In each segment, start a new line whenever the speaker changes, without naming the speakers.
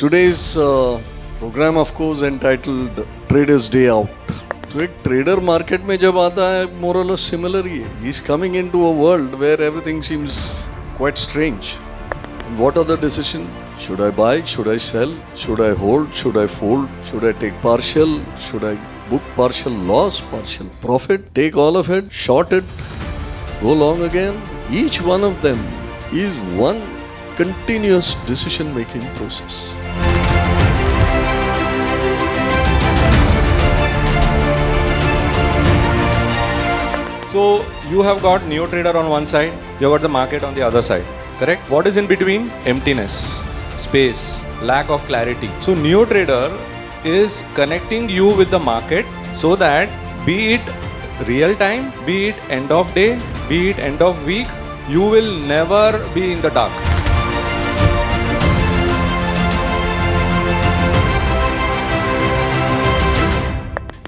Today's program of course entitled Traders Day Out. तो एक trader market में जब आता है more or less similar ही है. He's coming into a world where everything seems quite strange. What are the decisions? Should I buy? Should I sell? Should I hold? Should I fold? Should I take partial? Should I book partial loss, partial profit? Take all of it, short it, go long again? Each one of them is one continuous decision-making process.
So you have got Neo Trader on one side, you have got the market on the other side, correct? What is in between? Emptiness, space, lack of clarity. So Neo Trader is connecting you with the market so that be it real time, be it end of day, be it end of week, you will never be in the dark.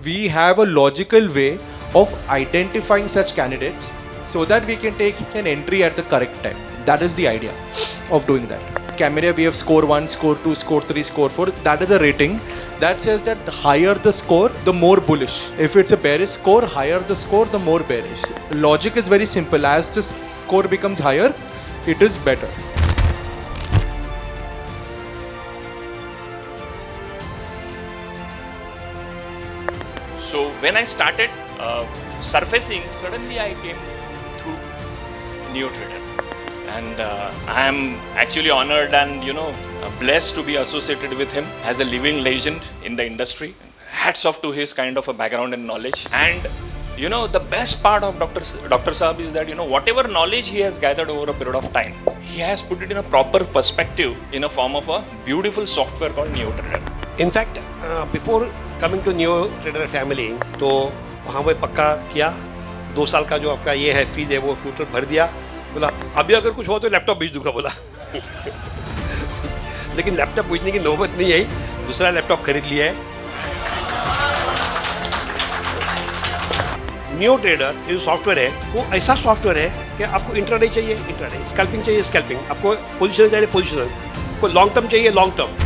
We have a logical way of identifying such candidates so that we can take an entry at the correct time. That is the idea of doing that. Camera, we have score 1, score 2, score 3, score 4. That is the rating. That says that the higher the score, the more bullish. If it's a bearish score, higher the score, the more bearish. Logic is very simple. As the score becomes higher, it is better.
So when I started surfacing, suddenly I came through Neo Trader, and I am actually honored and blessed to be associated with him as a living legend in the industry. Hats off to his kind of a background and knowledge. And the best part of Dr. Saab is that whatever knowledge he has gathered over a period of time, he has put it in a proper perspective in a form of a beautiful software called Neo Trader.
In fact, before coming to Neo Trader family, तो वहाँ पे पक्का किया 2 साल का जो आपका ये है फीस है वो टोटल भर दिया. बोला अभी अगर कुछ हो तो लैपटॉप भेज दूंगा बोला. लेकिन लैपटॉप भेजने की नौबत नहीं आई, दूसरा लैपटॉप खरीद लिया है. न्यू ट्रेडर ये जो सॉफ्टवेयर है वो ऐसा सॉफ्टवेयर है कि आपको इंट्राडे चाहिए इंट्राडे, स्कैल्पिंग चाहिए स्कैल्पिंग, आपको पोजिशनल चाहिए पोजिशनल, आपको लॉन्ग टर्म चाहिए लॉन्ग टर्म.